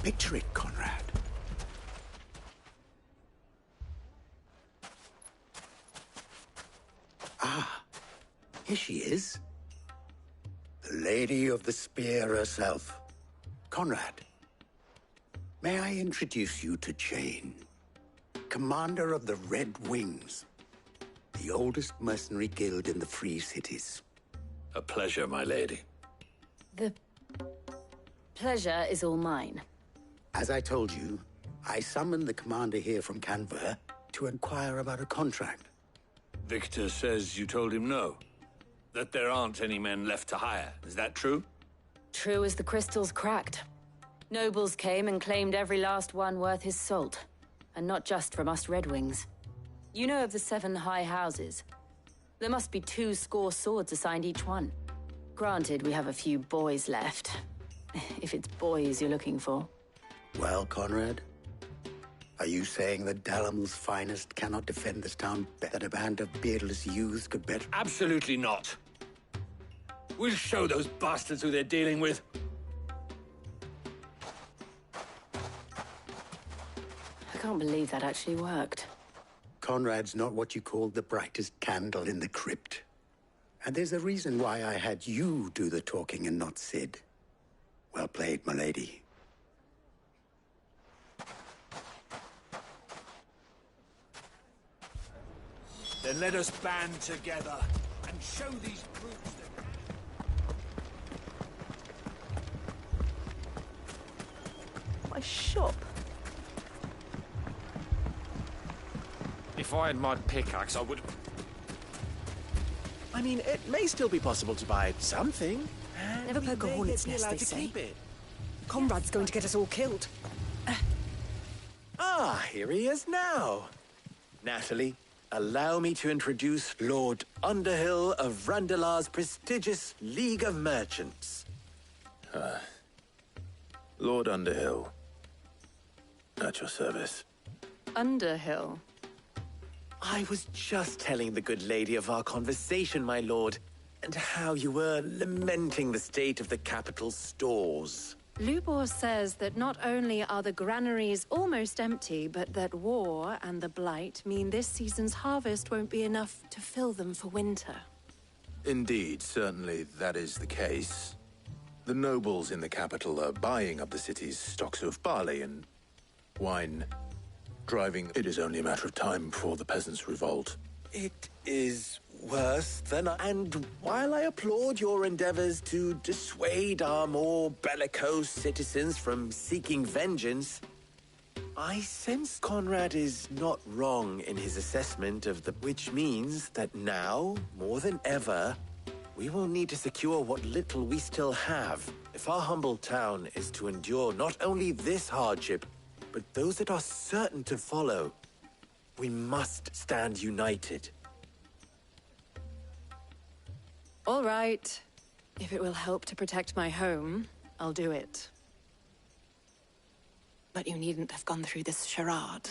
Picture it, Conrad. Ah, here she is. The Lady of the Spear herself. Conrad, may I introduce you to Jane, commander of the Red Wings, the oldest mercenary guild in the Free Cities. A pleasure, my lady. The pleasure is all mine. As I told you, I summoned the commander here from Canberra to inquire about a contract. Victor says you told him no. That there aren't any men left to hire. Is that true? True as the crystals cracked. Nobles came and claimed every last one worth his salt. And not just from us Red Wings. You know of the 7 high houses. There must be 2 swords assigned each one. Granted, we have a few boys left. If it's boys you're looking for. Well, Conrad, are you saying that Dalamul's finest cannot defend this town better than a band of beardless youths could better? Absolutely not. We'll show those bastards who they're dealing with. I can't believe that actually worked. Conrad's not what you call the brightest candle in the crypt. And there's a reason why I had you do the talking and not Sid. Well played, my lady. Then let us band together and show these brutes that... My shop. If I had my pickaxe, I would... I mean, it may still be possible to buy something. Never poke a hornet's nest, they say. Conrad's going to get us all killed. Ah, here he is now. Natalie, allow me to introduce Lord Underhill of Randalar's prestigious League of Merchants. Lord Underhill. At your service. Underhill. I was just telling the good lady of our conversation, my lord, and how you were lamenting the state of the capital's stores. Lubor says that not only are the granaries almost empty, but that war and the Blight mean this season's harvest won't be enough to fill them for winter. Indeed, certainly that is the case. The nobles in the capital are buying up the city's stocks of barley and wine. Driving, it is only a matter of time before the peasants revolt. It is worse than... And while I applaud your endeavors to dissuade our more bellicose citizens from seeking vengeance, I sense Conrad is not wrong in his assessment of the... Which means that now, more than ever, we will need to secure what little we still have if our humble town is to endure not only this hardship, but those that are certain to follow. We must stand united. All right. If it will help to protect my home, I'll do it. But you needn't have gone through this charade.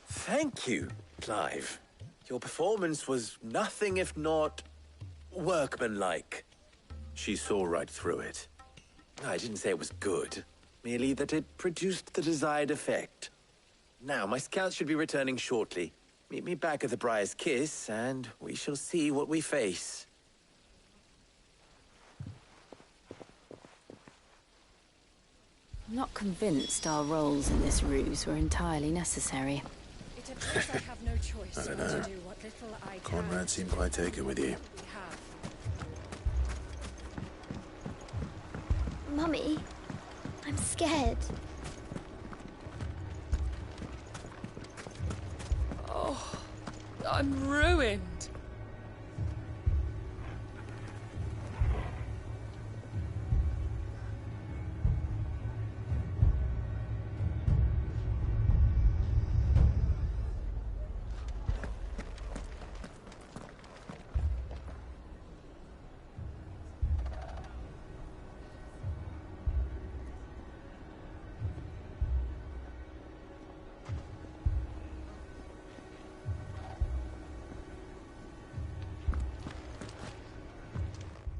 Thank you, Clive. Your performance was nothing if not workmanlike. She saw right through it. I didn't say it was good, merely that it produced the desired effect. Now, my scouts should be returning shortly. Meet me back at the Briar's Kiss, and we shall see what we face. I'm not convinced our roles in this ruse were entirely necessary. It appears I have no choice I don't but know. to do what little I can. Conrad seemed quite taken with you. We have. Mummy, I'm scared. Oh, I'm ruined.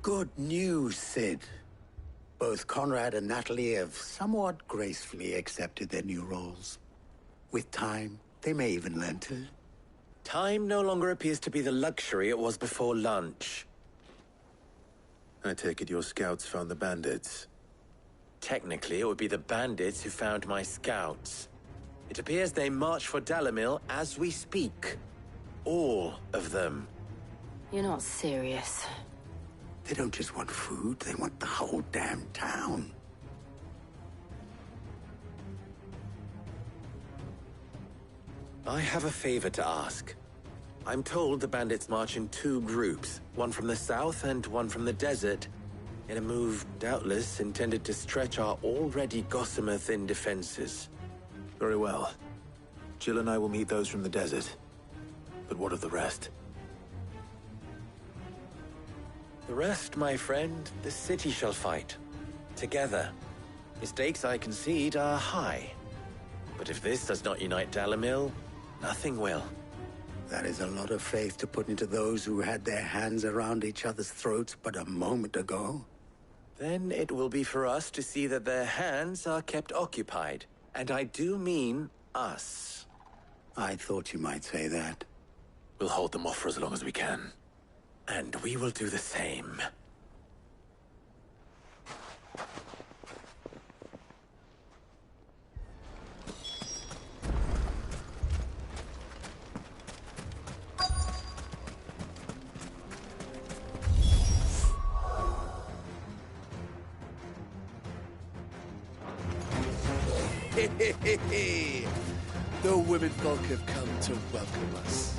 Good news, Sid. Both Conrad and Natalie have somewhat gracefully accepted their new roles. With time, they may even learn to. Time no longer appears to be the luxury it was before lunch. I take it your scouts found the bandits. Technically, it would be the bandits who found my scouts. It appears they march for Dalamil as we speak. All of them. You're not serious. They don't just want food, they want the whole damn town. I have a favor to ask. I'm told the bandits march in two groups, one from the south and one from the desert, in a move doubtless intended to stretch our already gossamer-thin defenses. Very well. Jill and I will meet those from the desert. But what of the rest? The rest, my friend, the city shall fight. Together. The stakes, I concede, are high. But if this does not unite Dalamil, nothing will. That is a lot of faith to put into those who had their hands around each other's throats but a moment ago. Then it will be for us to see that their hands are kept occupied. And I do mean us. I thought you might say that. We'll hold them off for as long as we can. And we will do the same. The women folk have come to welcome us.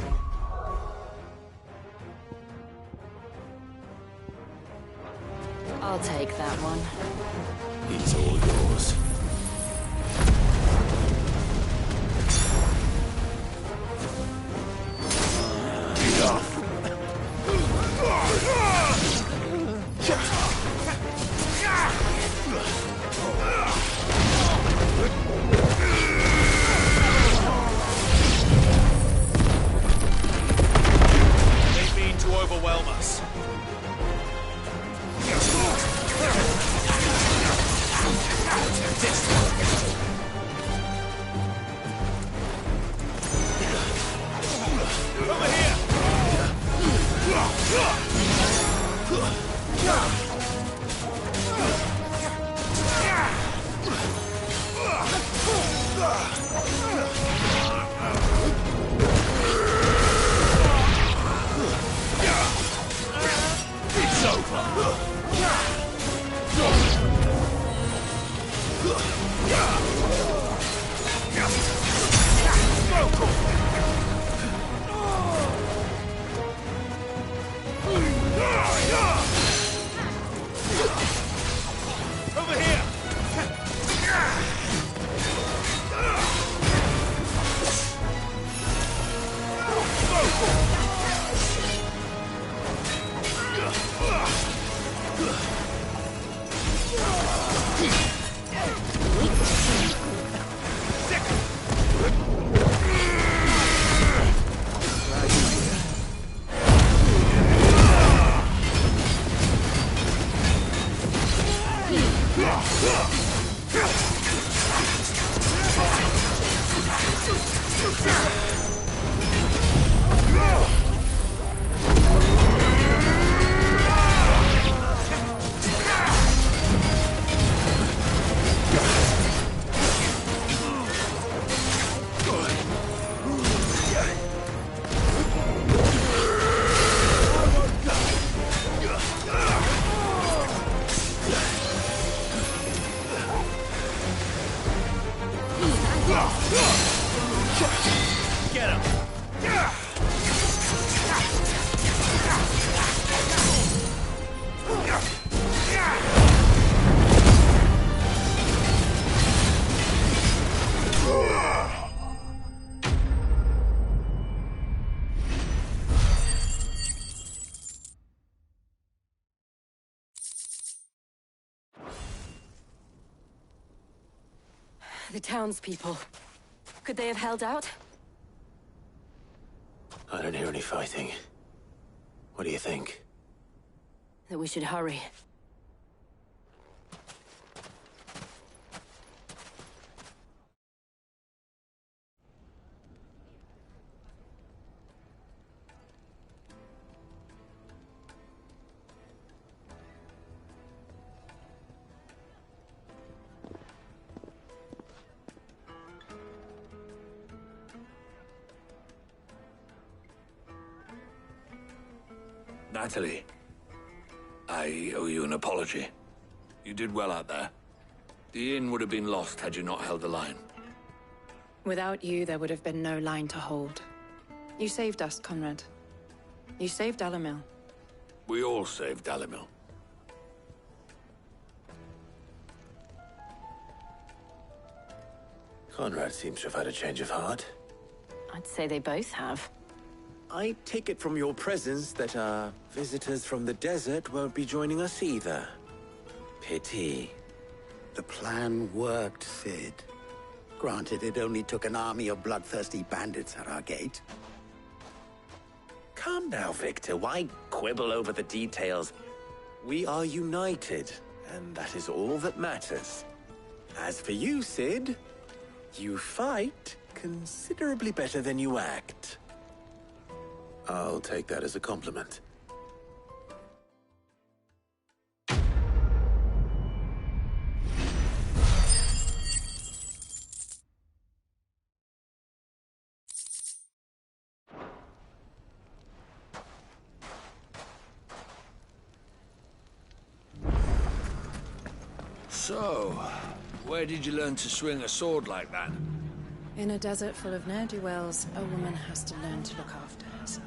I'll take that one. It's all yours. They mean to overwhelm us. Over here! It's over! Over here! Get him! The townspeople. Could they have held out? I don't hear any fighting. What do you think? that we should hurry. Natalie, I owe you an apology. You did well out there. The inn would have been lost had you not held the line. Without you, there would have been no line to hold. You saved us, Conrad. You saved Alamil. We all saved Alamil. Conrad seems to have had a change of heart. I'd say they both have. I take it from your presence that our visitors from the desert won't be joining us either. Pity. The plan worked, Sid. Granted, it only took an army of bloodthirsty bandits at our gate. Calm now, Victor. Why quibble over the details? We are united, and that is all that matters. As for you, Sid, you fight considerably better than you act. I'll take that as a compliment. So, where did you learn to swing a sword like that? In a desert full of ne'er-do-wells, a woman has to learn to look after herself.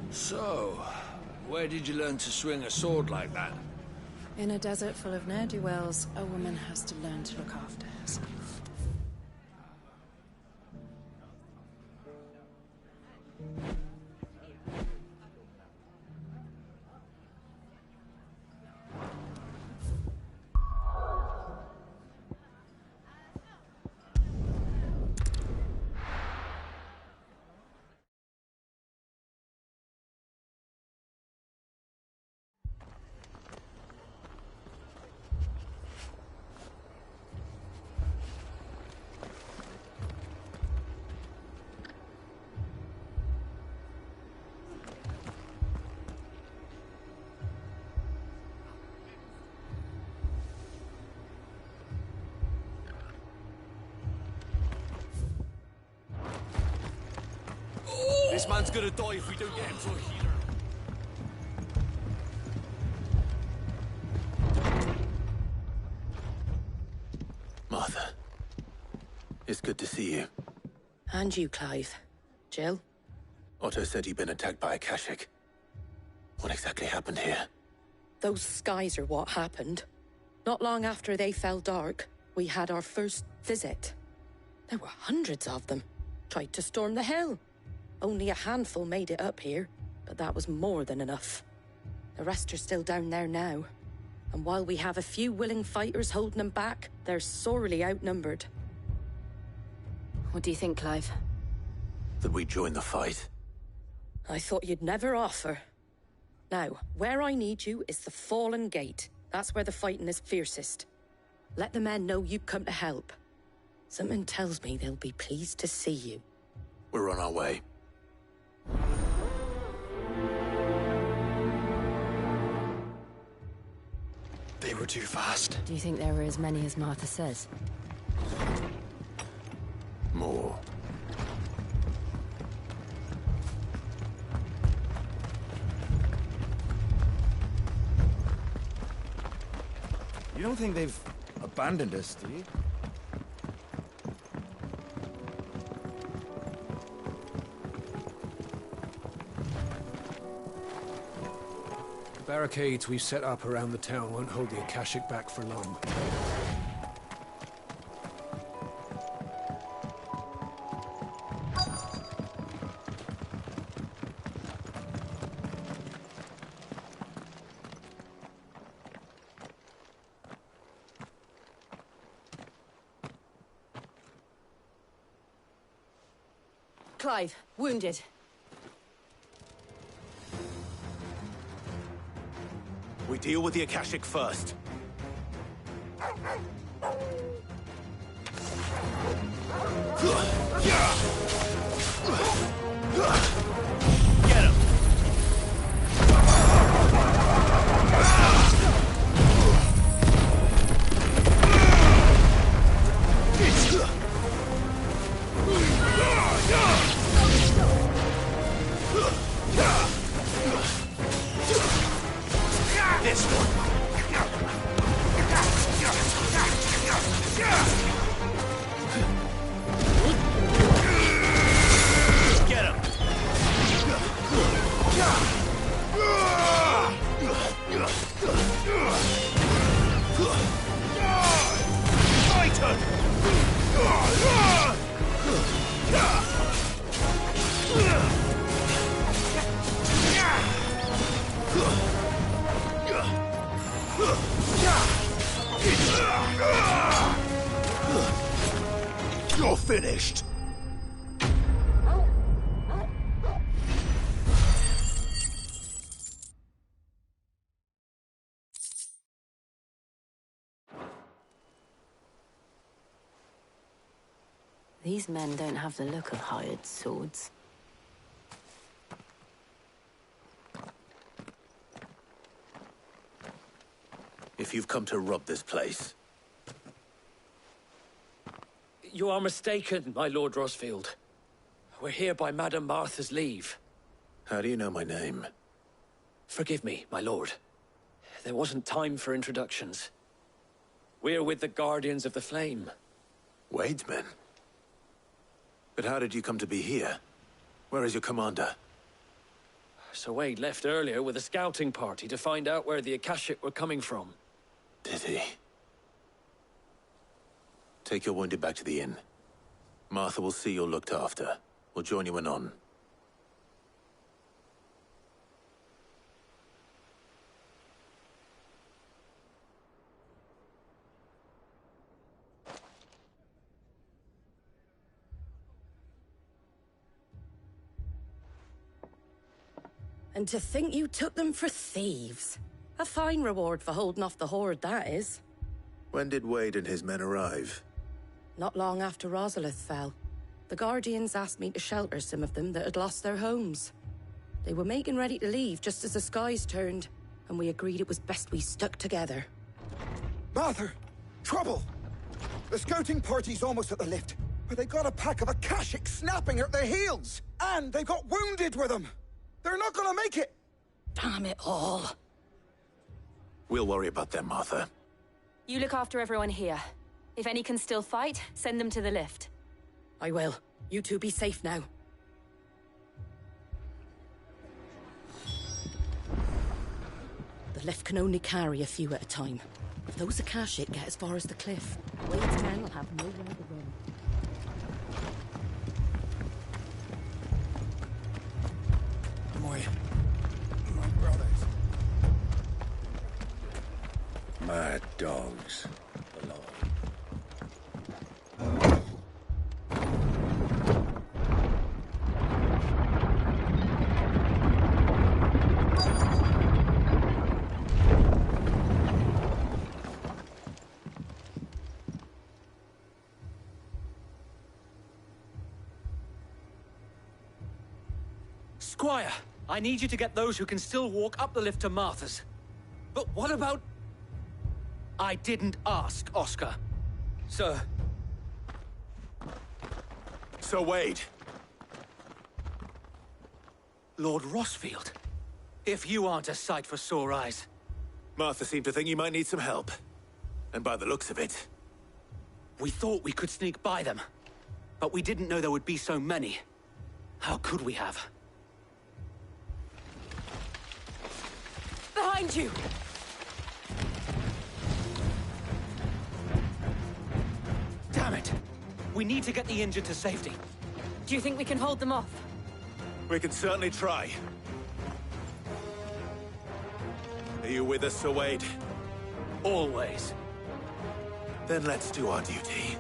So, where did you learn to swing a sword like that? In a desert full of ne'er-do-wells, a woman has to learn to look after herself. This man's gonna die if we don't get him to a healer. Good to see you. And you, Clive. Jill? Otto said you'd been attacked by a Kashik. What exactly happened here? Those skies are what happened. Not long after they fell dark, we had our first visit. There were hundreds of them. Tried to storm the hill. Only a handful made it up here, but that was more than enough. The rest are still down there now. And while we have a few willing fighters holding them back, they're sorely outnumbered. What do you think, Clive? That we join the fight? I thought you'd never offer. Now, where I need you is the Fallen Gate. That's where the fighting is fiercest. Let the men know you come to help. Something tells me they'll be pleased to see you. We're on our way. They were too fast. Do you think there were as many as Martha says? More. You don't think they've abandoned us, do you? The barricades we've set up around the town won't hold the Akashic back for long. Clive, wounded. We deal with the Akashic first. Get him! This one. Get him. Titan. You're finished. These men don't have the look of hired swords. If you've come to rob this place, You are mistaken, my Lord Rosfield. We're here by Madame Martha's leave. how do you know my name? Forgive me, my lord. There wasn't time for introductions. We're with the Guardians of the Flame. Wade's men? But how did you come to be here? Where is your commander? Sir Wade left earlier with a scouting party to find out where the Akashic were coming from. Did he? Take your wounded back to the inn. Martha will see you're looked after. We'll join you anon. And to think you took them for thieves. A fine reward for holding off the horde, that is. When did Wade and his men arrive? Not long after Rosalith fell. The Guardians asked me to shelter some of them that had lost their homes. They were making ready to leave just as the skies turned, and we agreed it was best we stuck together. Martha! Trouble! The scouting party's almost at the lift, but they got a pack of Akashic snapping at their heels! And they've got wounded with them! They're not gonna make it! Damn it all. We'll worry about them, Martha. You look after everyone here. If any can still fight, send them to the lift. I will. You two be safe now. The lift can only carry a few at a time. If those Akashic get as far as the cliff, Wade's men will have nowhere to run. My brothers. Mad dogs. Alone. Squire, I need you to get those who can still walk up the lift to Martha's. But what about... I didn't ask, Oscar. Sir. Sir Wade. Lord Rossfield. If you aren't a sight for sore eyes. Martha seemed to think you might need some help. And by the looks of it... We thought we could sneak by them. But we didn't know there would be so many. How could we have? Behind you! Damn it! We need to get the injured to safety. Do you think we can hold them off? We can certainly try. Are you with us, Sir Wade? Always. Then let's do our duty.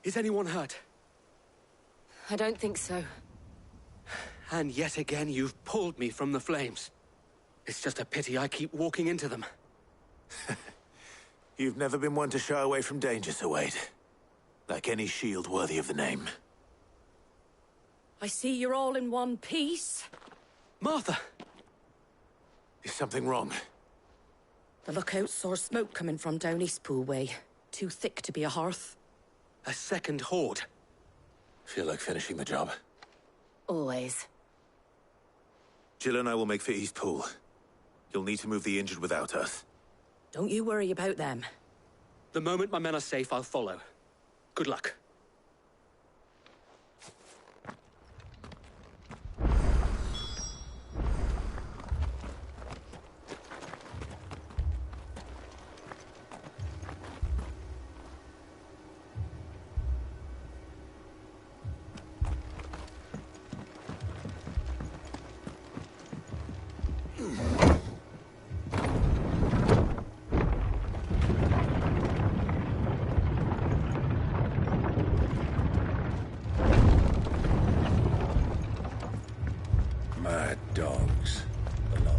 Is anyone hurt? I don't think so. And yet again, you've pulled me from the flames. It's just a pity I keep walking into them. You've never been one to shy away from danger, Sir Wade. Like any shield worthy of the name. I see you're all in one piece. Martha! Is something wrong? The lookout saw smoke coming from down Eastpool way. Too thick to be a hearth. A second horde. Feel like finishing the job? Always. Jill and I will make for Eastpool. You'll need to move the injured without us. Don't you worry about them. The moment my men are safe, I'll follow. Good luck. Mad dogs. Alone.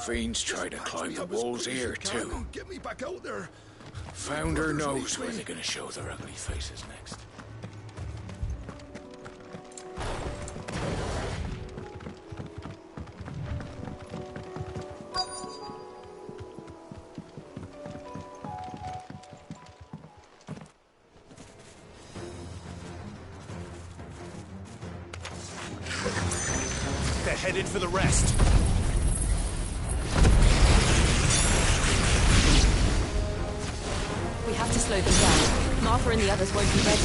Fiends try to climb the walls here, too. Get me back out there. Founder knows where they're gonna show their ugly faces next. They're headed for the rest. We have to slow them down. Martha and the others won't be ready.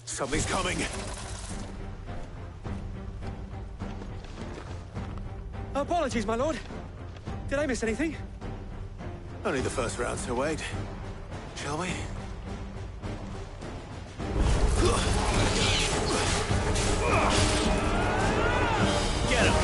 Something's coming. Apologies, my lord. Did I miss anything? Only the first round, Sir Wade. Shall we? Get him!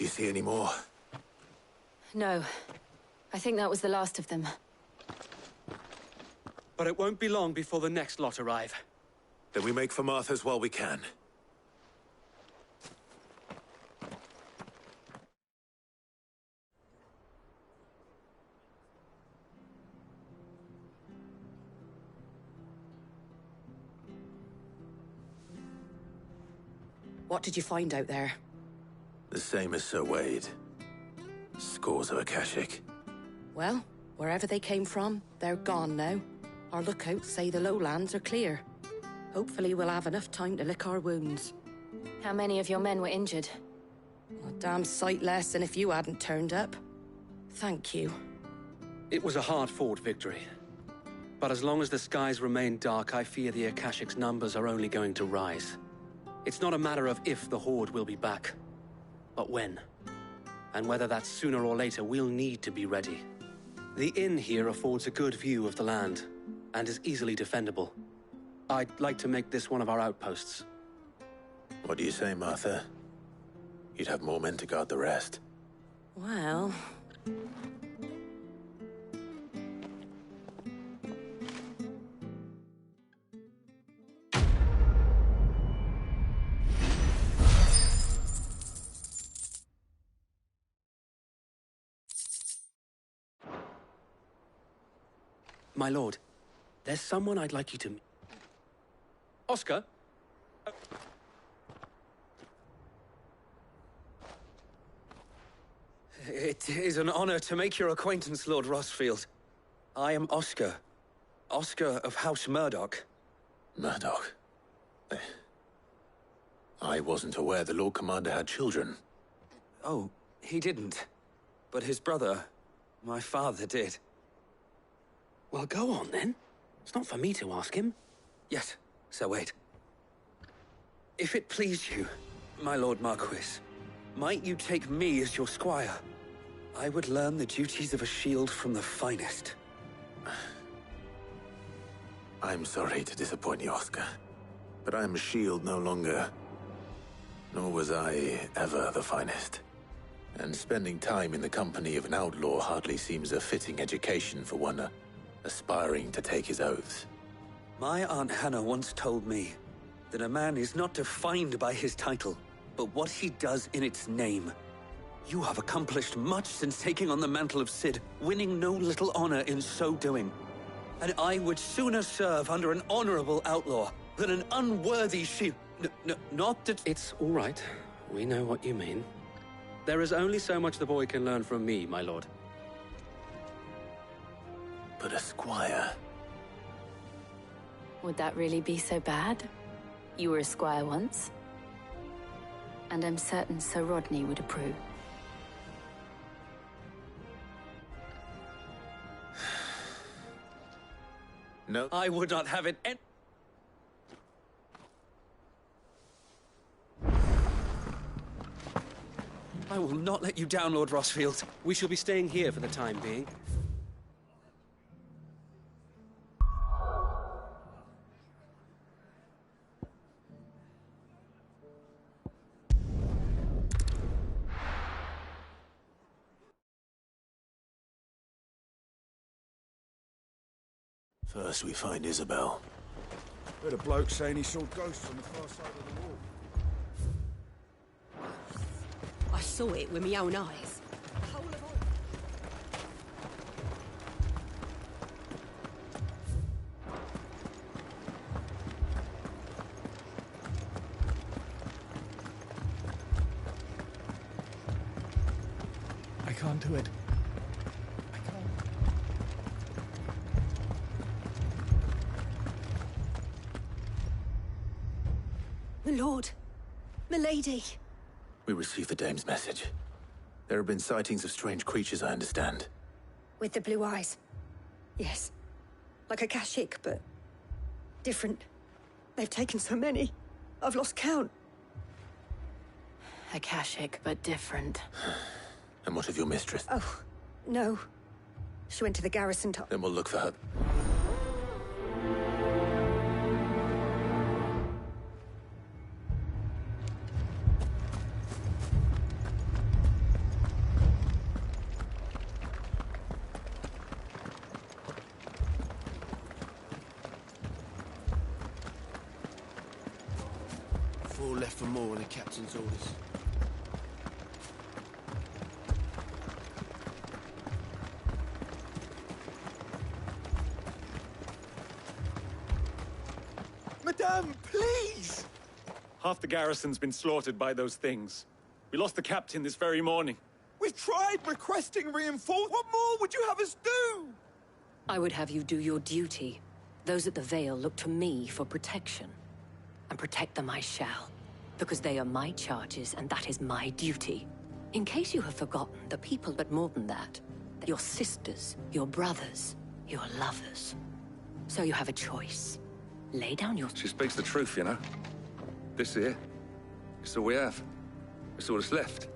Do you see any more? No. I think that was the last of them. But it won't be long before the next lot arrive. Then we make for Martha's while we can. What did you find out there? The same as Sir Wade. Scores of Akashic. Well, wherever they came from, they're gone now. Our lookouts say the lowlands are clear. Hopefully we'll have enough time to lick our wounds. How many of your men were injured? A damn sight less than if you hadn't turned up. Thank you. It was a hard-fought victory. But as long as the skies remain dark, I fear the Akashic's numbers are only going to rise. It's not a matter of if the Horde will be back, but when. And whether that's sooner or later, we'll need to be ready. The inn here affords a good view of the land, and is easily defendable. I'd like to make this one of our outposts. What do you say, Martha? You'd have more men to guard the rest. Well... My lord, there's someone I'd like you to meet. Oscar? It is an honor to make your acquaintance, Lord Rossfield. I am Oscar. Oscar of House Murdoch. Murdoch? I wasn't aware the Lord Commander had children. Oh, he didn't. But his brother, my father, did. Well, go on, then. It's not for me to ask him. Yes, Sir Wade. If it please you, my Lord Marquis, might you take me as your squire? I would learn the duties of a shield from the finest. I'm sorry to disappoint you, Oscar, but I'm a shield no longer. Nor was I ever the finest. And spending time in the company of an outlaw hardly seems a fitting education for one aspiring to take his oaths. My Aunt Hannah once told me that a man is not defined by his title, but what he does in its name. You have accomplished much since taking on the mantle of Cid, winning no little honor in so doing. And I would sooner serve under an honorable outlaw than an unworthy shield. Not that... It's all right. We know what you mean. There is only so much the boy can learn from me, my lord. But a squire... Would that really be so bad? You were a squire once. And I'm certain Sir Rodney would approve. No. I would not have it I will not let you down, Lord Rossfield. We shall be staying here for the time being. First we find Isabel. Heard a bloke saying he saw ghosts on the far side of the wall. I saw it with my own eyes. I can't do it. My lord. Milady. We received the dame's message. There have been sightings of strange creatures, I understand. With the blue eyes. Yes. Like a Akashic, but different. They've taken so many. I've lost count. Akashic, but different. And what of your mistress? Oh, no. She went to the garrison top. Then we'll look for her. for more than the captain's orders. Madame, please! Half the garrison's been slaughtered by those things. We lost the captain this very morning. We've tried requesting reinforcements. What more would you have us do? I would have you do your duty. Those at the Vale look to me for protection. And protect them I shall. Because they are my charges, and that is my duty. In case you have forgotten, the people, but more than that, your sisters, your brothers, your lovers. So you have a choice. Lay down your... She speaks the truth, you know. This here, it's all we have. It's all that's left.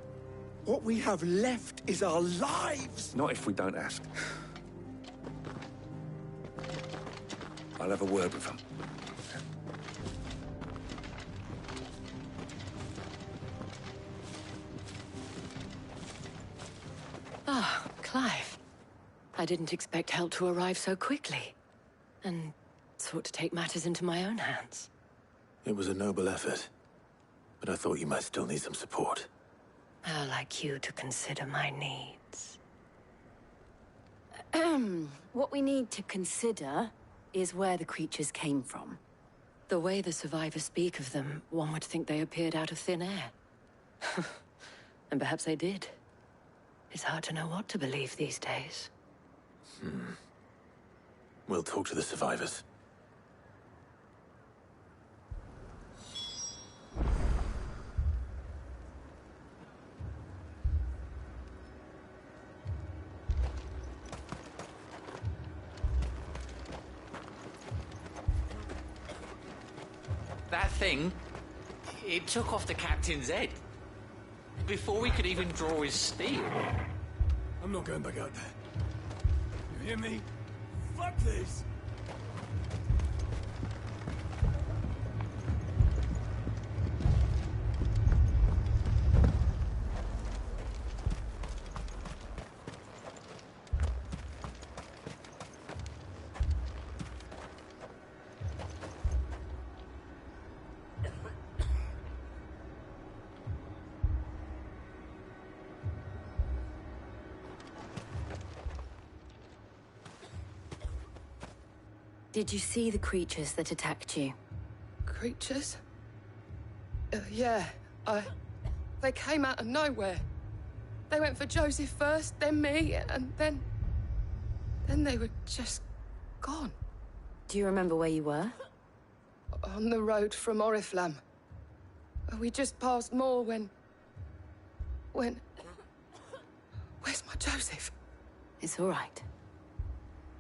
What we have left is our lives! Not if we don't ask. I'll have a word with them. Ah, Clive. I didn't expect help to arrive so quickly. And sought to take matters into my own hands. It was a noble effort, but I thought you might still need some support. I'd like you to consider my needs. What we need to consider is where the creatures came from. The way the survivors speak of them, one would think they appeared out of thin air. And perhaps they did. It's hard to know what to believe these days. We'll talk to the survivors. That thing, it took off the captain's head. Before we could even draw his steel. I'm not going back out there. You hear me? Fuck this! Did you see the creatures that attacked you? Creatures? Yeah, they came out of nowhere. They went for Joseph first, then me, and then they were just gone. Do you remember where you were? On the road from Oriflamme. We just passed Moor when... Where's my Joseph? It's all right.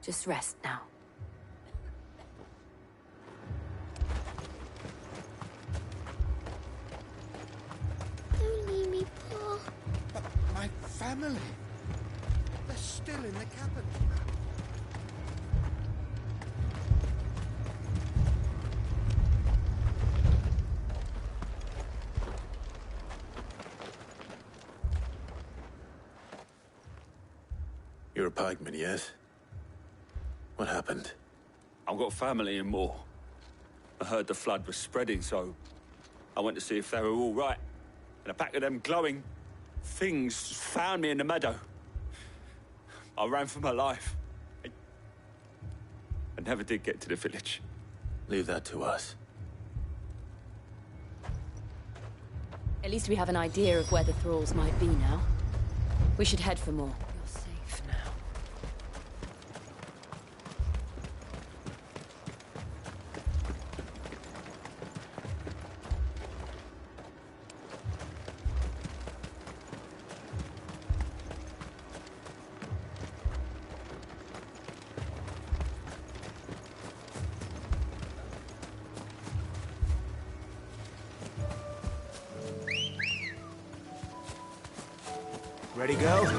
Just rest now. Don't leave me, Pa. But my family... They're still in the cabin. You're a pikeman, yes? What happened? I've got family in Moor. I heard the flood was spreading, so I went to see if they were all right. And a pack of them glowing things found me in the meadow. I ran for my life. I never did get to the village. Leave that to us. At least we have an idea of where the thralls might be now. We should head for more. You're safe now. Ready, go?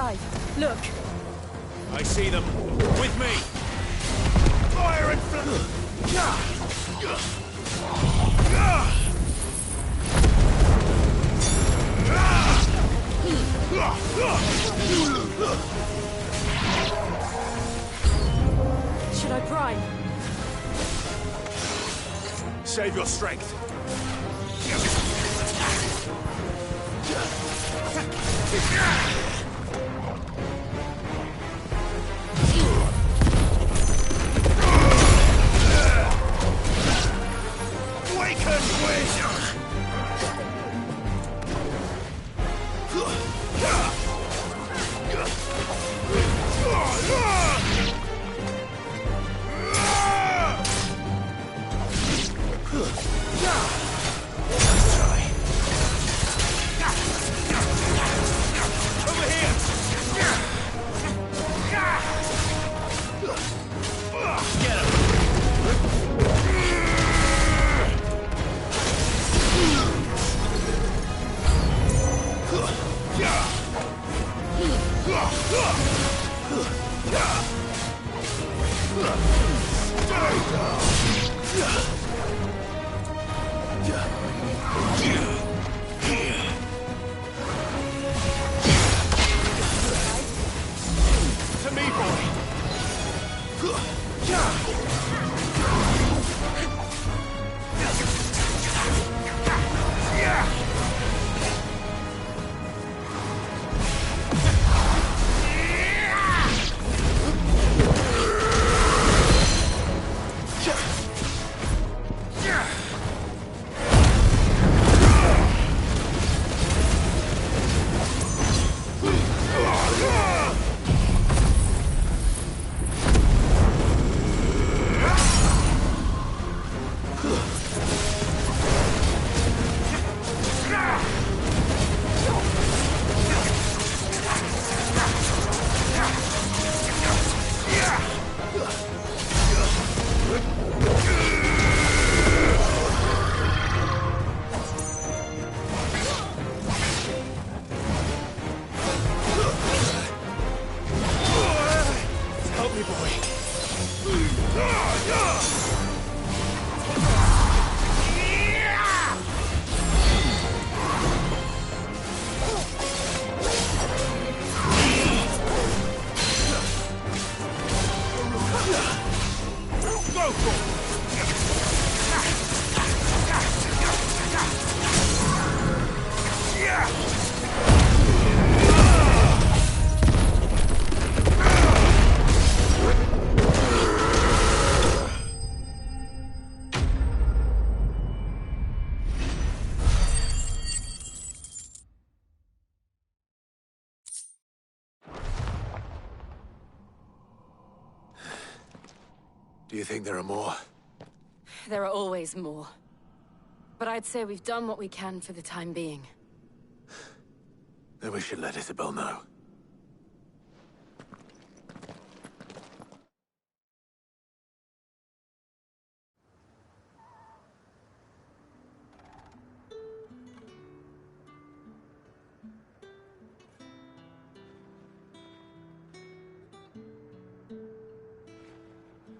Clive, look. I see them. With me! Fire and Should I prime? Save your strength. To me, boy! Help me, boy. Go for it! Do you think there are more? There are always more. But I'd say we've done what we can for the time being. Then we should let Isabel know.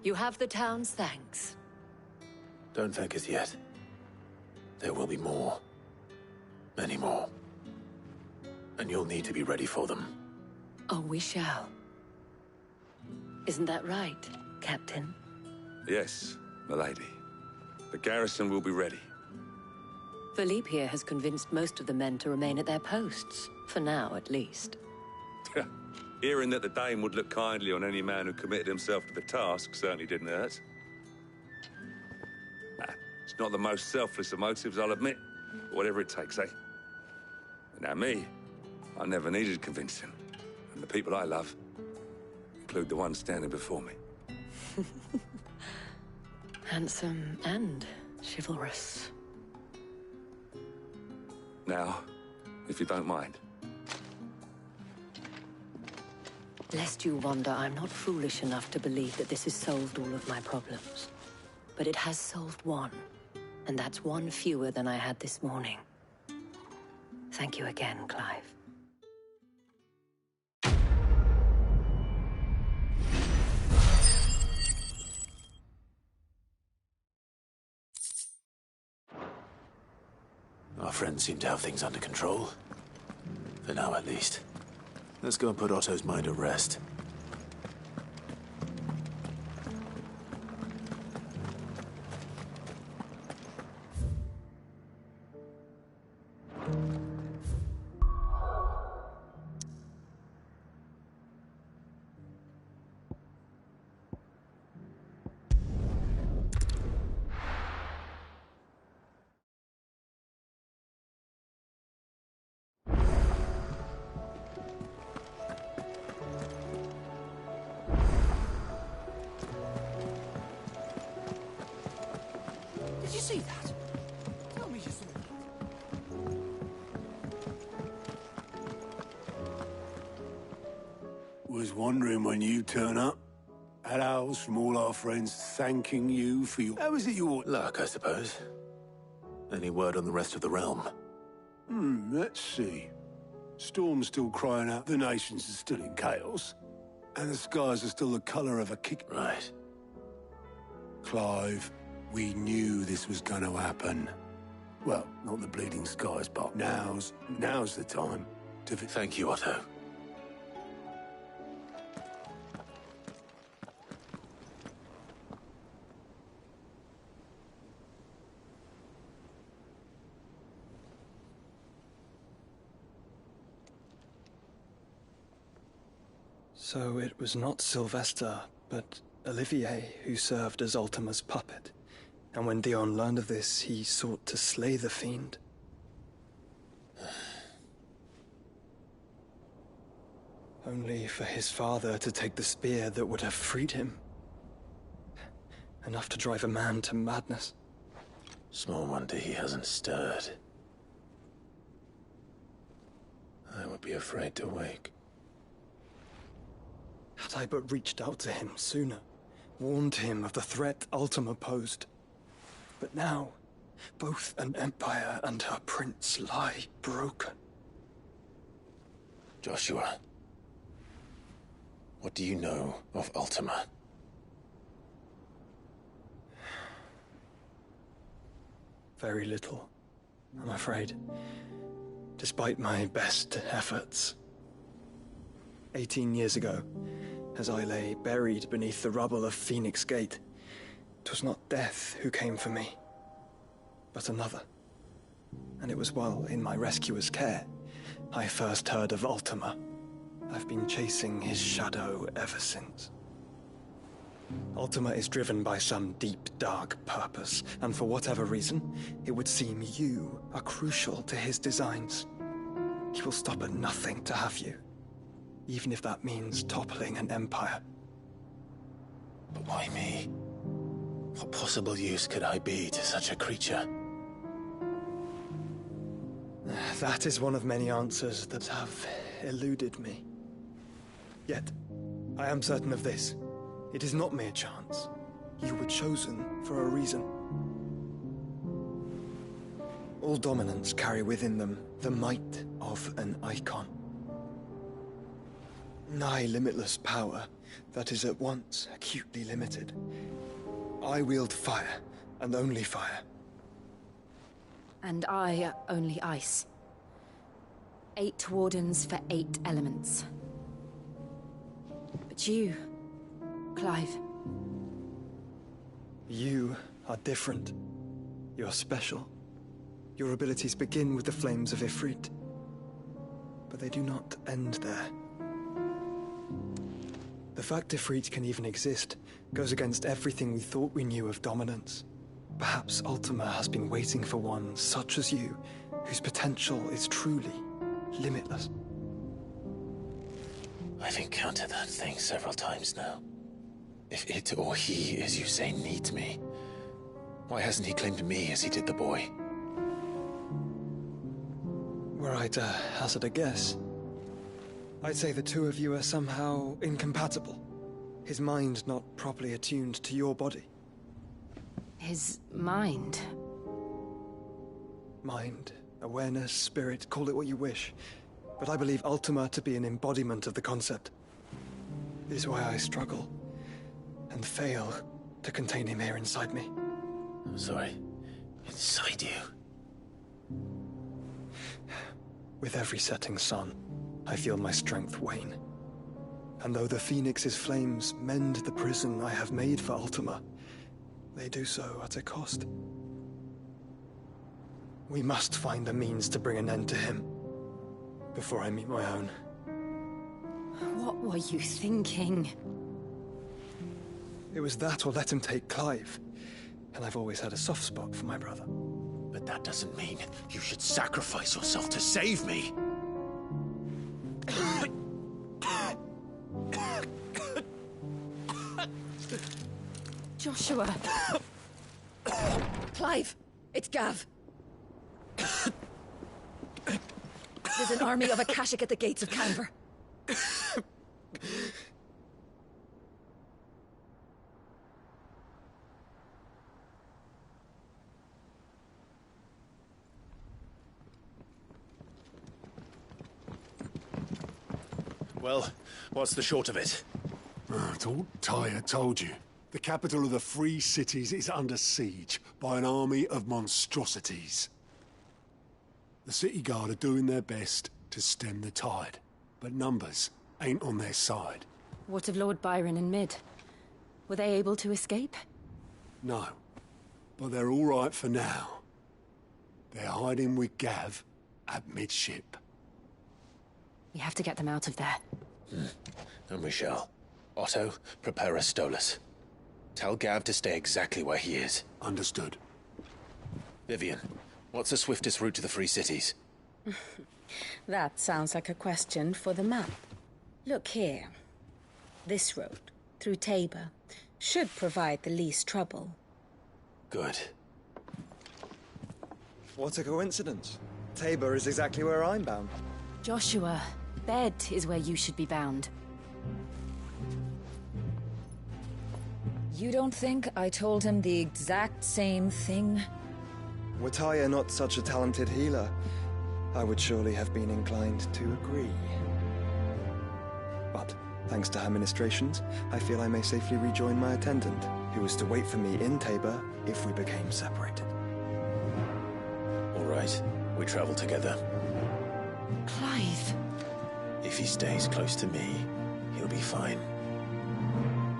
You have the town's thanks. Don't thank us yet. There will be more. Many more. And you'll need to be ready for them. Oh, we shall. Isn't that right, Captain? Yes, milady. The garrison will be ready. Philippe here has convinced most of the men to remain at their posts. For now, at least. Hearing that the Dane would look kindly on any man who committed himself to the task certainly didn't hurt. It's not the most selfless of motives, I'll admit. But whatever it takes, eh? Now me, I never needed convincing. And the people I love include the ones standing before me. Handsome and chivalrous. Now, if you don't mind. Lest you wonder, I'm not foolish enough to believe that this has solved all of my problems. But it has solved one. And that's one fewer than I had this morning. Thank you again, Clive. Our friends seem to have things under control. For now, at least. Let's go and put Otto's mind at rest. Did you see that? Tell me you saw that. Was wondering when you turn up. Had owls from all our friends thanking you for your... How is it your... Luck, I suppose. Any word on the rest of the realm? Let's see. Storm's still crying out the nations are still in chaos. And the skies are still the colour of a kick... Right. Clive, we knew this was going to happen. Well, not the bleeding skies, but now's the time to... Thank you, Otto. So it was not Sylvester, but Olivier who served as Ultima's puppet. And when Dion learned of this, he sought to slay the fiend. Only for his father to take the spear that would have freed him. Enough to drive a man to madness. Small wonder he hasn't stirred. I would be afraid to wake. Had I but reached out to him sooner, warned him of the threat Ultima posed. But now, both an empire and her prince lie broken. Joshua, what do you know of Ultima? Very little, I'm afraid. Despite my best efforts. 18 years ago, as I lay buried beneath the rubble of Phoenix Gate, 'twas not death who came for me, but another. And it was while in my rescuer's care, I first heard of Ultima. I've been chasing his shadow ever since. Ultima is driven by some deep, dark purpose, and for whatever reason, it would seem you are crucial to his designs. He will stop at nothing to have you. Even if that means toppling an empire. But why me? What possible use could I be to such a creature? That is one of many answers that have eluded me. Yet, I am certain of this. It is not mere chance. You were chosen for a reason. All dominants carry within them the might of an icon. Nigh limitless power that is at once acutely limited. I wield fire, and only fire. And I only ice. 8 wardens for 8 elements. But you, Clive. You are different. You're special. Your abilities begin with the flames of Ifrit. But they do not end there. The fact Ifrit can even exist goes against everything we thought we knew of dominance. Perhaps Ultima has been waiting for one such as you, whose potential is truly limitless. I've encountered that thing several times now. If it or he, as you say, needs me, why hasn't he claimed me as he did the boy? Were I to hazard a guess, I'd say the two of you are somehow incompatible. His mind not properly attuned to your body. His mind? Mind, awareness, spirit, call it what you wish. But I believe Ultima to be an embodiment of the concept. This is why I struggle and fail to contain him here inside me. I'm sorry. Inside you? With every setting sun, I feel my strength wane. And though the Phoenix's flames mend the prison I have made for Ultima, they do so at a cost. We must find a means to bring an end to him before I meet my own. What were you thinking? It was that or let him take Clive. And I've always had a soft spot for my brother. But that doesn't mean you should sacrifice yourself to save me. Joshua! Clive! It's Gav! There's an army of Akashic at the gates of Canver. Well, what's the short of it? It's all Tyre told you. The capital of the Free Cities is under siege by an army of monstrosities. The city guard are doing their best to stem the tide, but numbers ain't on their side. What of Lord Byron and Mid? Were they able to escape? No, but they're all right for now. They're hiding with Gav at midship. We have to get them out of there. And we shall. Otto, prepare a Stolas. Tell Gav to stay exactly where he is. Understood. Vivian, what's the swiftest route to the Free Cities? That sounds like a question for the map. Look here. This road, through Tabor, should provide the least trouble. Good. What a coincidence. Tabor is exactly where I'm bound. Joshua, bed is where you should be bound. You don't think I told him the exact same thing? Were Tyre not such a talented healer, I would surely have been inclined to agree. But, thanks to her ministrations, I feel I may safely rejoin my attendant, who was to wait for me in Tabor if we became separated. All right, we travel together. Clive. If he stays close to me, he'll be fine.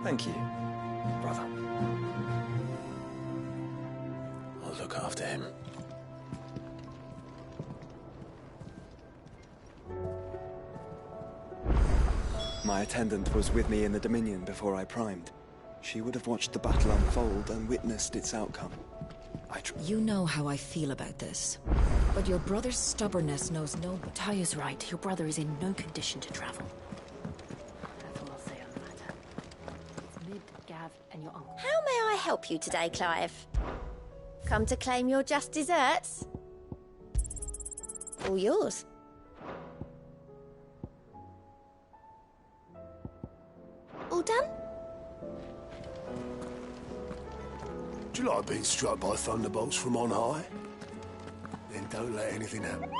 Thank you, brother. I'll look after him. My attendant was with me in the Dominion before I primed. She would have watched the battle unfold and witnessed its outcome. You know how I feel about this. But your brother's stubbornness knows no... Tyre's right. Your brother is in no condition to travel. That's all I'll say on the matter. It's Mid, Gav, and your uncle. How may I help you today, Clive? Come to claim your just desserts? All yours. All done? Do you like being struck by thunderbolts from on high? Then don't let anything happen.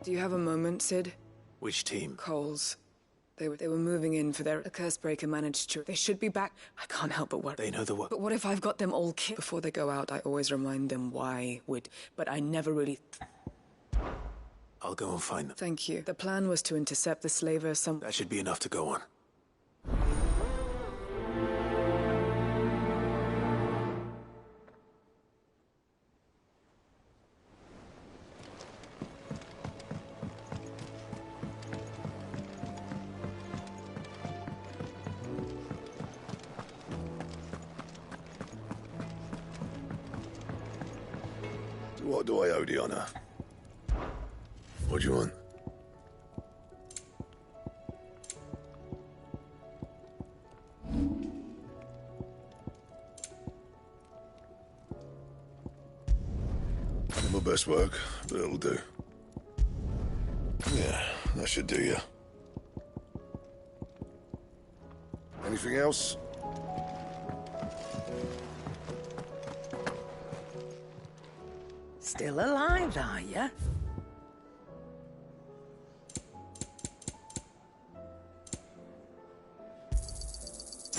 Do you have a moment, Sid? Which team? Coles. They were moving in for their curse breaker managed to... They should be back. I can't help but worry. They know the work. But what if I've got them all killed? Before they go out, I always remind them why would... But I never really... I'll go and find them. Thank you. The plan was to intercept the slaver some... That should be enough to go on. What do I owe the honor? What do you want? Not my best work, but it'll do. Yeah, that should do you. Anything else? Still alive, are you?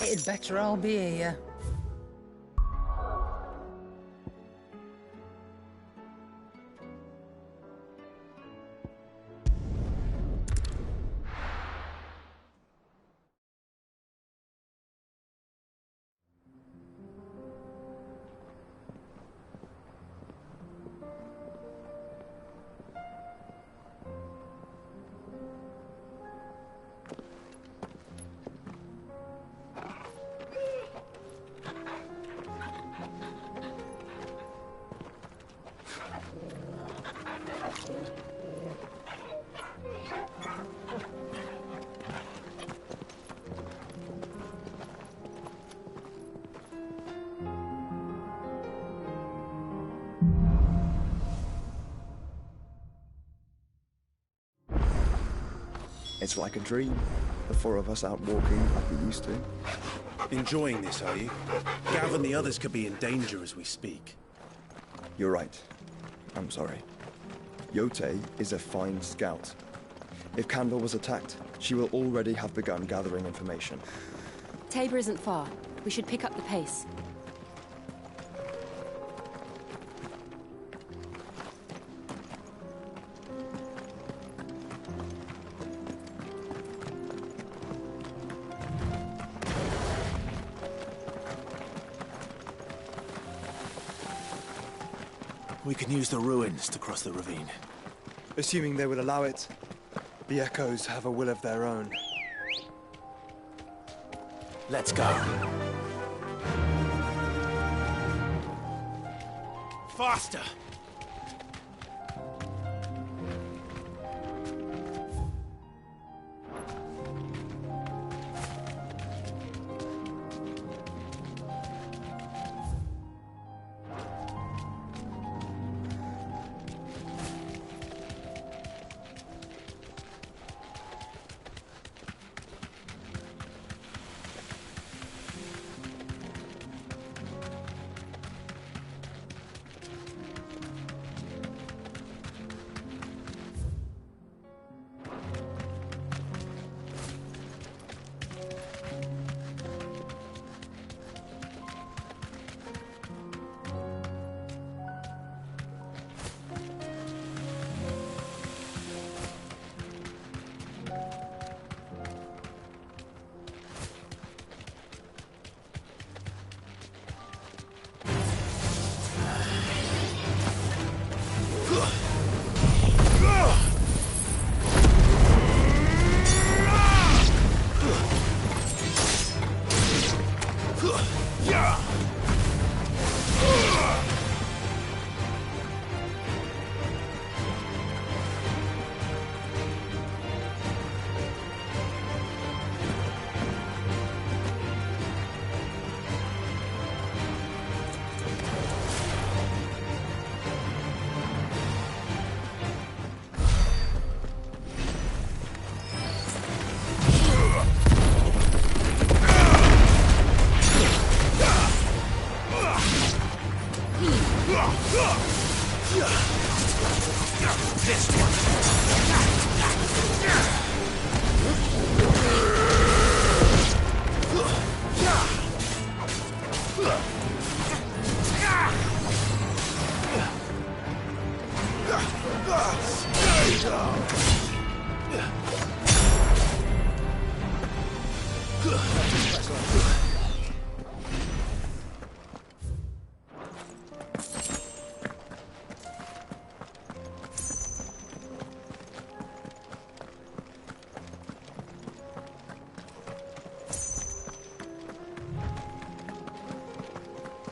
It'd better all be here. It's like a dream. The four of us out walking like we used to. Enjoying this, are you? Gav and the others could be in danger as we speak. You're right. I'm sorry. Yote is a fine scout. If Candle was attacked, she will already have begun gathering information. Tabor isn't far. We should pick up the pace. We can use the ruins to cross the ravine. Assuming they will allow it. The Echoes have a will of their own. Let's go. Faster!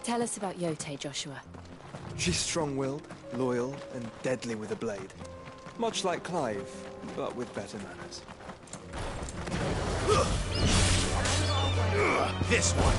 Tell us about Yote, Joshua. She's strong-willed, loyal and deadly with a blade. Much like Clive, but with better manners. This one!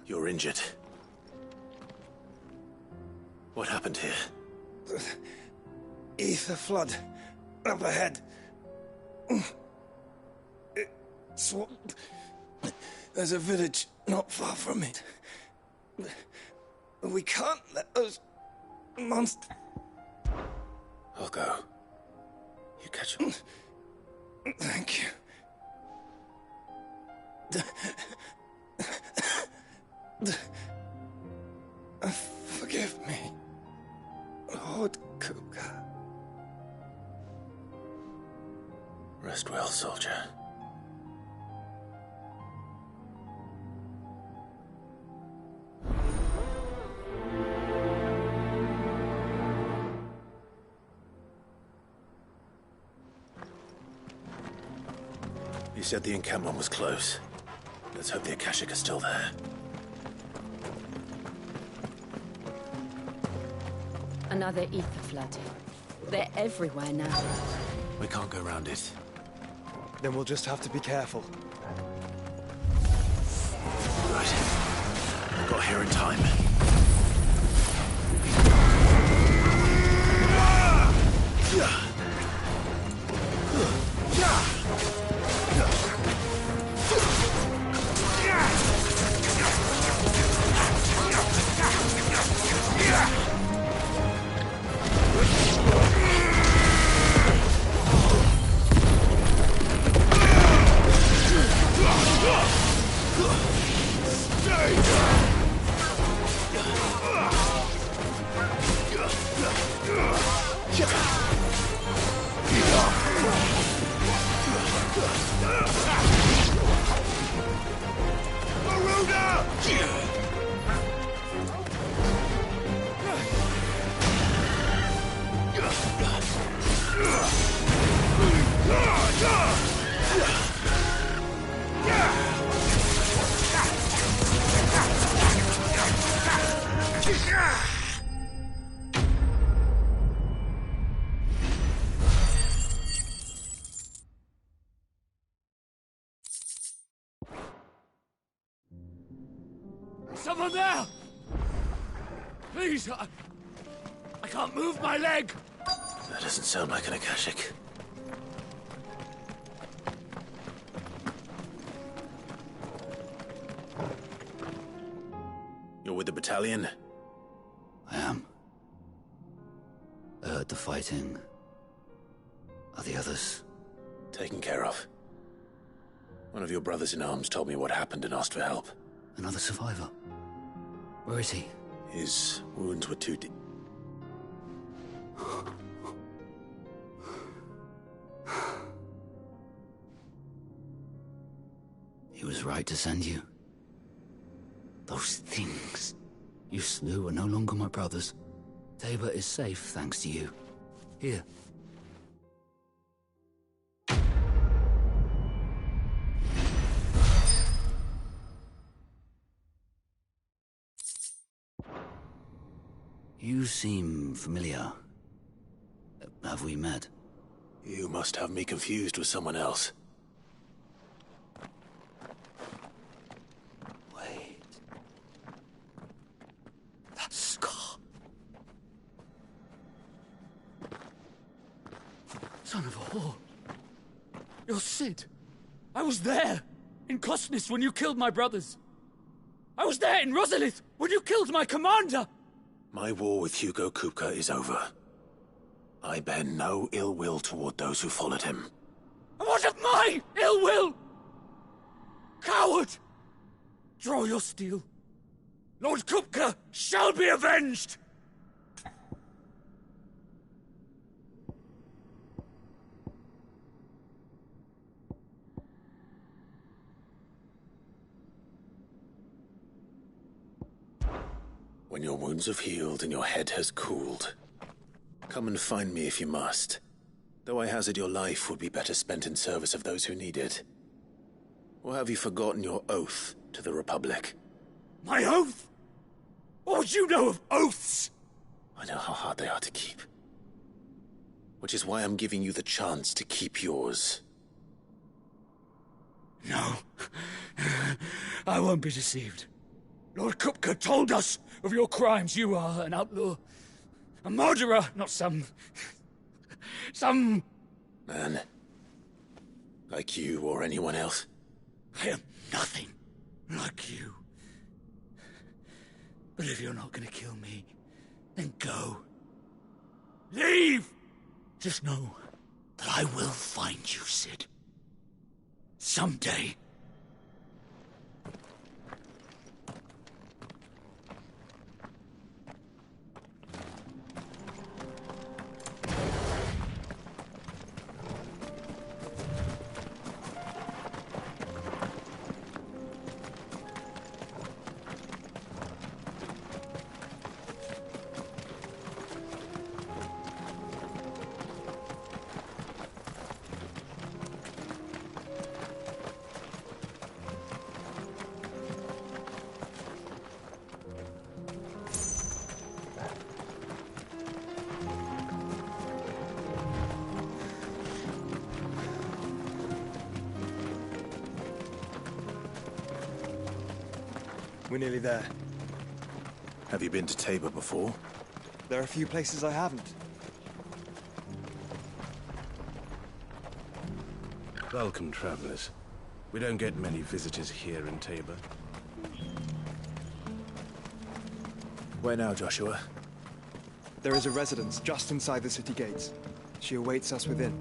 You're injured. What happened here? Ether flood. Up ahead. It's what... There's a village not far from it. We can't let those monsters... I'll go. You catch him. Thank you. Forgive me, Lord Kupka. Rest well, soldier. You said the encampment was close. Let's hope the Akashic are still there. Another ether flood. They're everywhere now. We can't go around it. Then we'll just have to be careful. Right. Got here in time. Someone there! Please, I can't move my leg! That doesn't sound like an Akashic. You're with the battalion? I am. I heard the fighting. Are the others? Taken care of. One of your brothers in arms told me what happened and asked for help. Another survivor? Where is he? His wounds were too deep. He was right to send you. Those things you slew are no longer my brothers. Tabor is safe thanks to you. Here. You seem familiar. Have we met? You must have me confused with someone else. Wait. That scar. Son of a whore. You're Sid. I was there, in Cosnis, when you killed my brothers. I was there in Rosalith, when you killed my commander! My war with Hugo Kupka is over. I bear no ill will toward those who followed him. And what of my ill will? Coward! Draw your steel. Lord Kupka shall be avenged! When your wounds have healed and your head has cooled, come and find me if you must. Though I hazard your life would be better spent in service of those who need it. Or have you forgotten your oath to the Republic? My oath? What would you know of oaths? I know how hard they are to keep. Which is why I'm giving you the chance to keep yours. No. I won't be deceived. Lord Kupka told us of your crimes. You are an outlaw. A murderer, not some Man. Like you or anyone else. I am nothing like you. But if you're not gonna kill me, then go. Leave! Just know that I will find you, Sid. Someday. We're nearly there. Have you been to Tabor before? There are a few places I haven't. Welcome, travelers. We don't get many visitors here in Tabor. Where now, Joshua? There is a residence just inside the city gates. She awaits us within.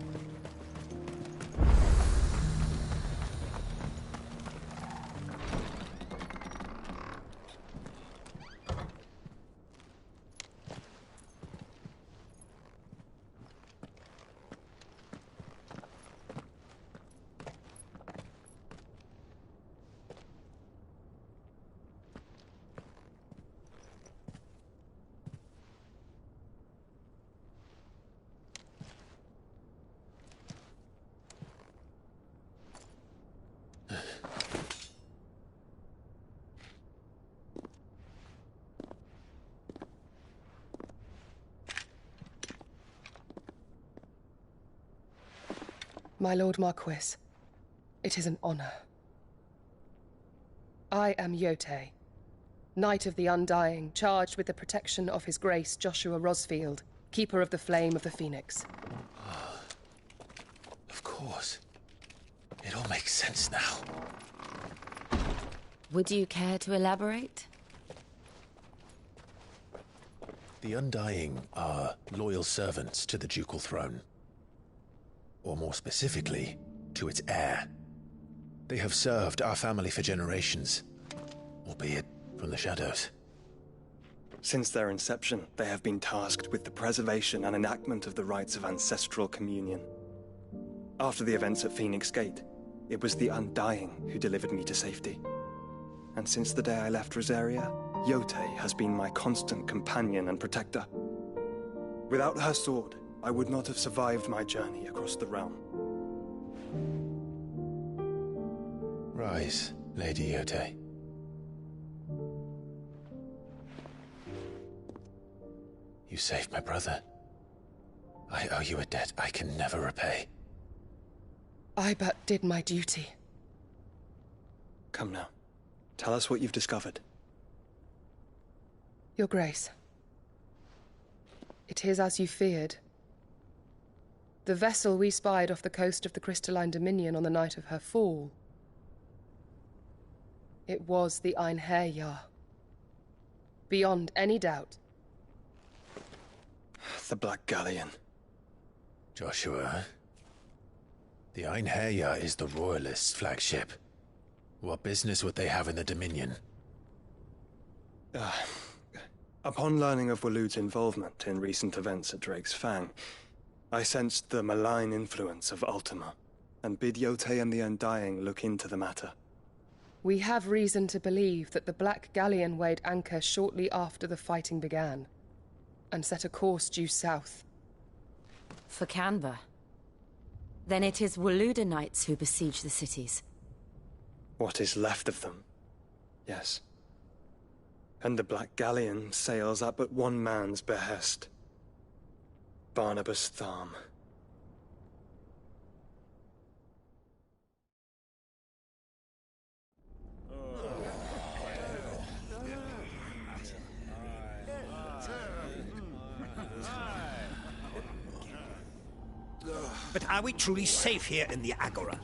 My Lord Marquis, it is an honor. I am Yote, Knight of the Undying, charged with the protection of His Grace Joshua Rosfield, Keeper of the Flame of the Phoenix. Of course. It all makes sense now. Would you care to elaborate? The Undying are loyal servants to the ducal throne. Or more specifically, to its heir. They have served our family for generations, albeit from the shadows. Since their inception, they have been tasked with the preservation and enactment of the rites of ancestral communion. After the events at Phoenix Gate, it was the Undying who delivered me to safety. And since the day I left Rosaria, Yote has been my constant companion and protector. Without her sword, I would not have survived my journey across the realm. Rise, Lady Yote. You saved my brother. I owe you a debt I can never repay. I but did my duty. Come now. Tell us what you've discovered. Your Grace. It is as you feared. The vessel we spied off the coast of the Crystalline Dominion on the night of her fall. It was the Einherjar. Beyond any doubt. The Black Galleon. Joshua, The Einherja is the Royalists' flagship. What business would they have in the Dominion? Upon learning of Waloed's involvement in recent events at Drake's Fang, I sensed the malign influence of Ultima, and bid Yotei and the Undying look into the matter. We have reason to believe that the Black Galleon weighed anchor shortly after the fighting began, and set a course due south. For Canva. Then it is Waloeda knights who besiege the cities. What is left of them, yes. And the Black Galleon sails at but one man's behest. Barnabas Tharm. But are we truly safe here in the Agora?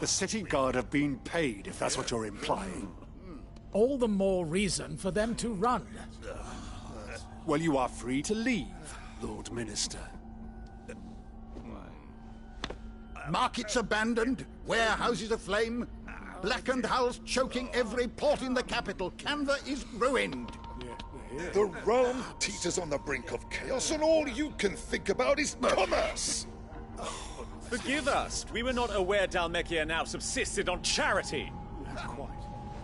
The city guard have been paid, if that's what you're implying. All the more reason for them to run. Well, you are free to leave, Lord Minister. Markets abandoned, warehouses aflame, blackened hulls choking every port in the capital. Canva is ruined. The realm teeters on the brink of chaos, and all you can think about is commerce! Forgive us. We were not aware Dhalmekia now subsisted on charity.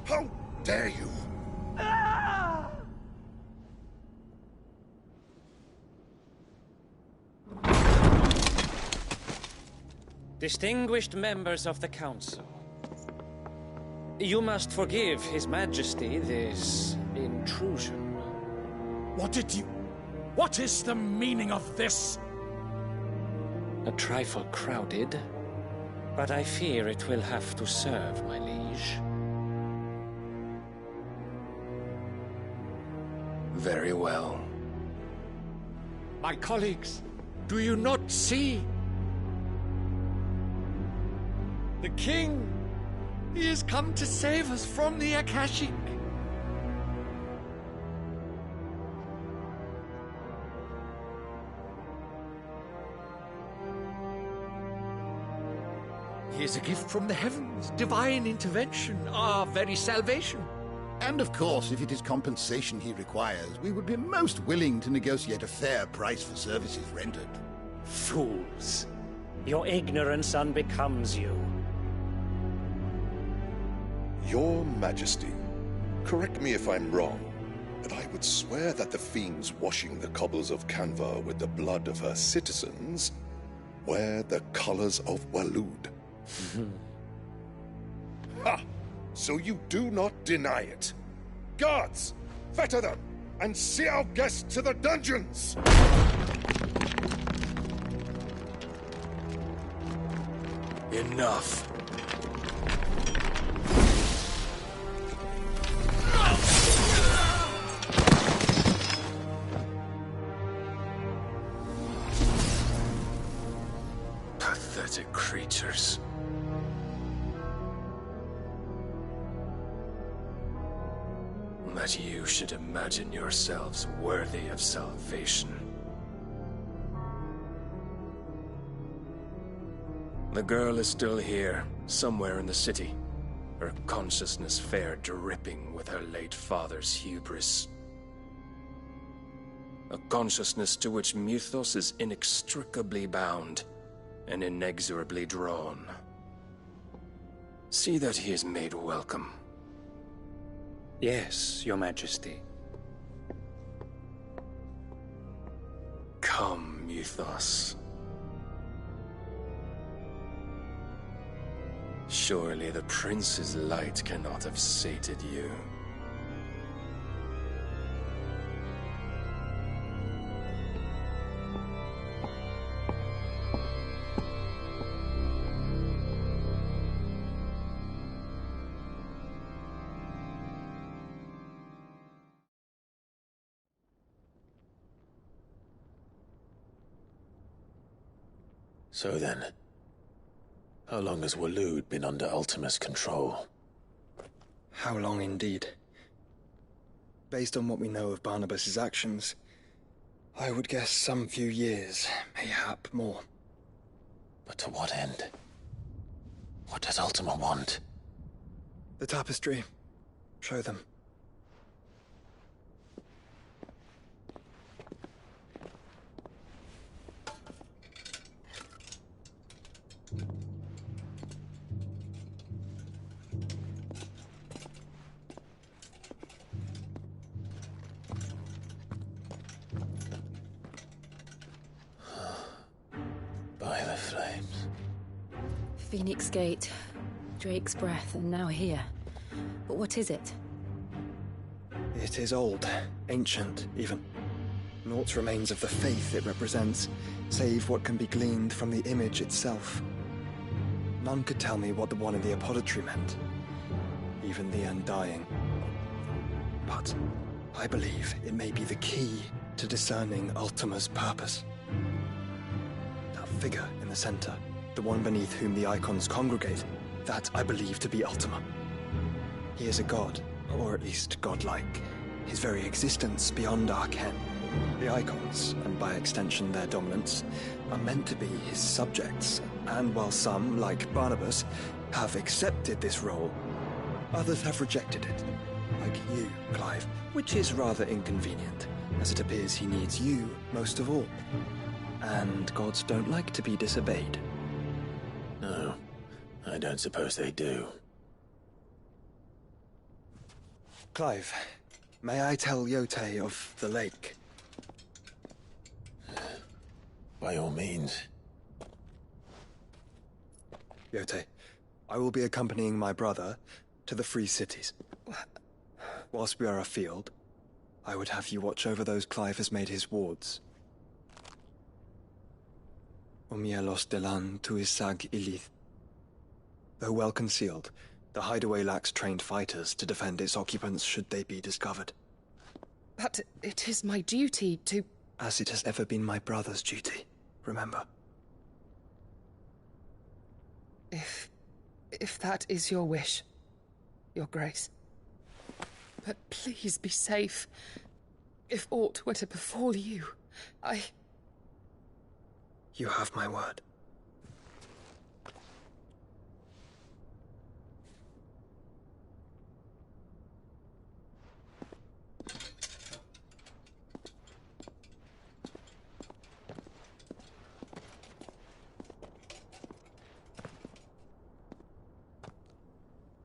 How dare you! Distinguished members of the Council, you must forgive His Majesty this intrusion. What is the meaning of this? A trifle crowded, but I fear it will have to serve, my liege. Very well. My colleagues, do you not see? The king! He has come to save us from the Akashic! He is a gift from the heavens, divine intervention, our very salvation. And of course, if it is compensation he requires, we would be most willing to negotiate a fair price for services rendered. Fools! Your ignorance unbecomes you. Your Majesty, correct me if I'm wrong, but I would swear that the fiends washing the cobbles of Canva with the blood of her citizens wear the colors of Waloed. Ha! So you do not deny it. Guards, fetter them, and see our guests to the dungeons! Enough. Pathetic creatures. That you should imagine yourselves worthy of salvation. The girl is still here, somewhere in the city. Her consciousness fair dripping with her late father's hubris. A consciousness to which Mythos is inextricably bound and inexorably drawn. See that he is made welcome. Yes, Your Majesty. Come, Mythos. Surely the prince's light cannot have sated you. So then, how long has Waloed been under Ultima's control? How long indeed? Based on what we know of Barnabas's actions, I would guess some few years, mayhap more. But to what end? What does Ultima want? The tapestry. Show them. By the flames. Phoenix Gate, Drake's Breath, and now here. But what is it? It is old, ancient, even. Naught remains of the faith it represents, save what can be gleaned from the image itself. None could tell me what the one in the apothecary meant, even the Undying. But I believe it may be the key to discerning Ultima's purpose. That figure in the center, the one beneath whom the icons congregate, that I believe to be Ultima. He is a god, or at least godlike, his very existence beyond our ken. The icons, and by extension their dominants, are meant to be his subjects, and while some, like Barnabas, have accepted this role, others have rejected it, like you, Clive, which is rather inconvenient, as it appears he needs you most of all. And gods don't like to be disobeyed. No, I don't suppose they do. Clive, may I tell Yote of the lake? By all means. Yote, I will be accompanying my brother to the Free Cities. Whilst we are afield, I would have you watch over those Clive has made his wards. Omielos delan tuisag ilith. Though well concealed, the hideaway lacks trained fighters to defend its occupants should they be discovered. But it is my duty to... As it has ever been my brother's duty, remember. If that is your wish, Your Grace. But please be safe. If aught were to befall you, You have my word.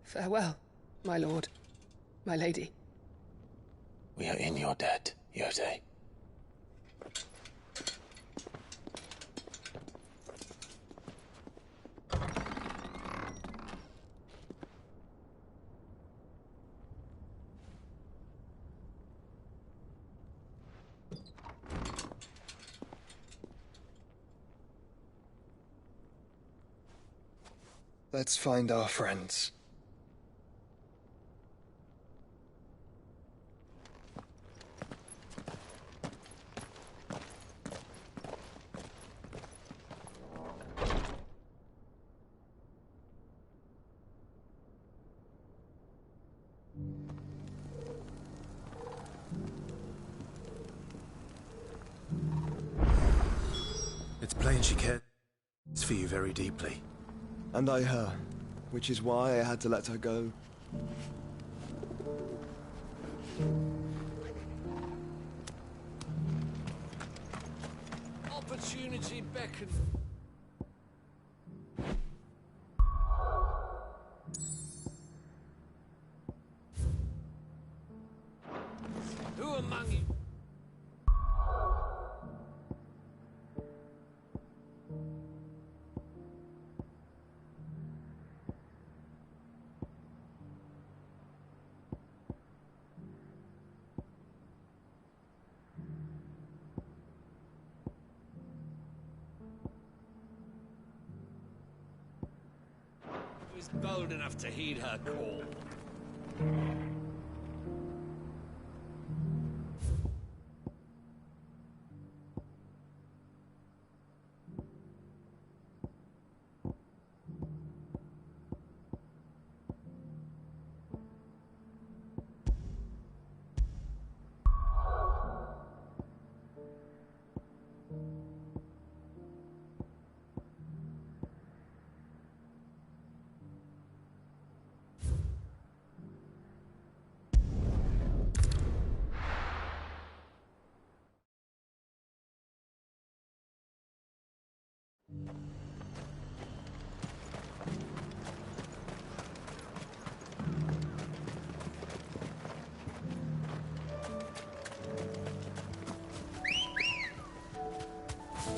Farewell, my lord, my lady. We are in your debt, Yote. Let's find our friends. It's plain she cares for you very deeply. And I her, which is why I had to let her go. Opportunity beckons. Who among you? Who's bold enough to heed her call?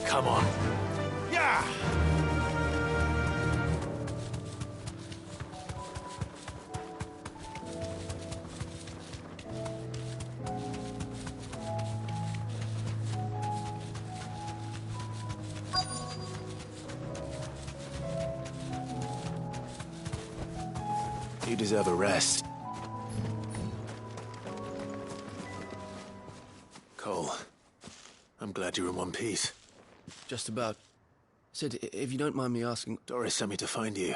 Come on. Yeah! You deserve a rest. Cole, I'm glad you're in one piece. Just about. Sid, if you don't mind me asking... Doris sent me to find you.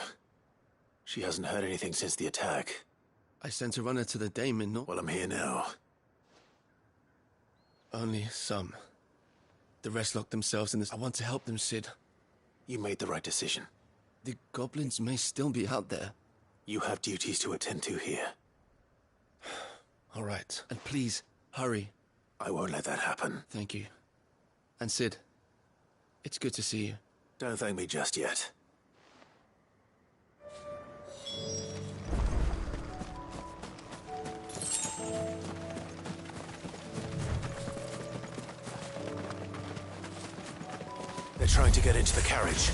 She hasn't heard anything since the attack. I sent a runner to the Daemon, no? Well, I'm here now. Only some. The rest locked themselves in this. I want to help them, Sid. You made the right decision. The goblins may still be out there. You have duties to attend to here. All right. And please, hurry. I won't let that happen. Thank you. And Sid, it's good to see you. Don't thank me just yet. They're trying to get into the carriage.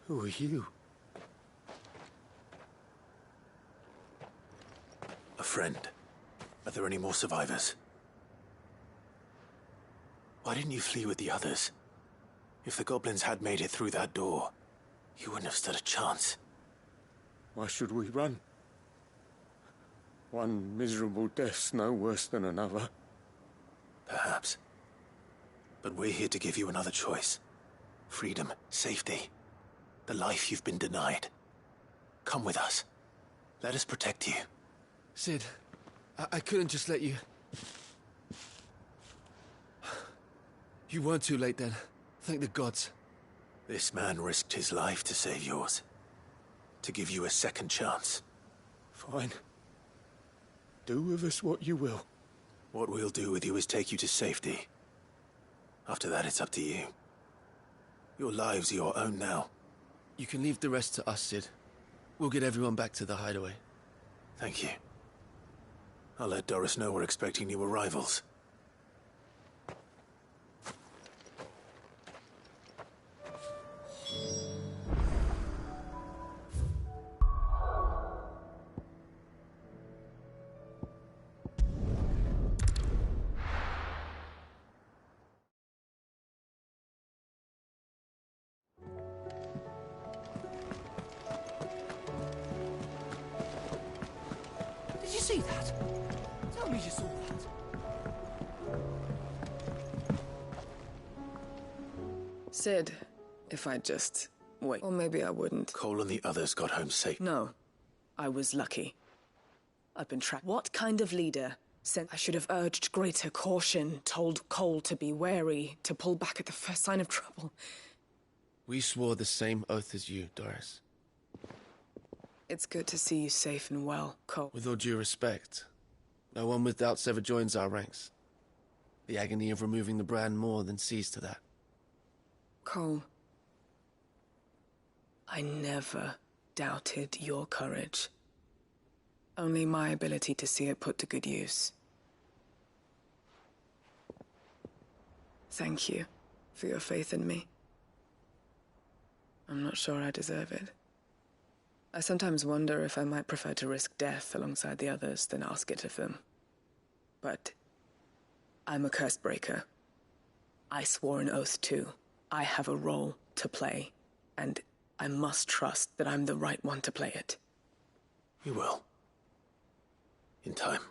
Who are you? A friend. Are there any more survivors? Why didn't you flee with the others? If the goblins had made it through that door, you wouldn't have stood a chance. Why should we run? One miserable death's no worse than another. Perhaps. But we're here to give you another choice. Freedom, safety, the life you've been denied. Come with us. Let us protect you. Sid, I couldn't just let you... You weren't too late then. Thank the gods. This man risked his life to save yours. To give you a second chance. Fine. Do with us what you will. What we'll do with you is take you to safety. After that, it's up to you. Your lives are your own now. You can leave the rest to us, Sid. We'll get everyone back to the hideaway. Thank you. I'll let Doris know we're expecting new arrivals. you saw that. Sid, if I'd just wait. Or maybe I wouldn't. Cole and the others got home safe. No. I was lucky. I've been trapped. What kind of leader said I should have urged greater caution, told Cole to be wary, to pull back at the first sign of trouble? We swore the same oath as you, Doris. It's good to see you safe and well, Cole. With all due respect, no one with doubts ever joins our ranks. The agony of removing the brand more than sees to that. Cole, I never doubted your courage. Only my ability to see it put to good use. Thank you for your faith in me. I'm not sure I deserve it. I sometimes wonder if I might prefer to risk death alongside the others than ask it of them. But I'm a curse breaker. I swore an oath too. I have a role to play, and I must trust that I'm the right one to play it. You will. In time.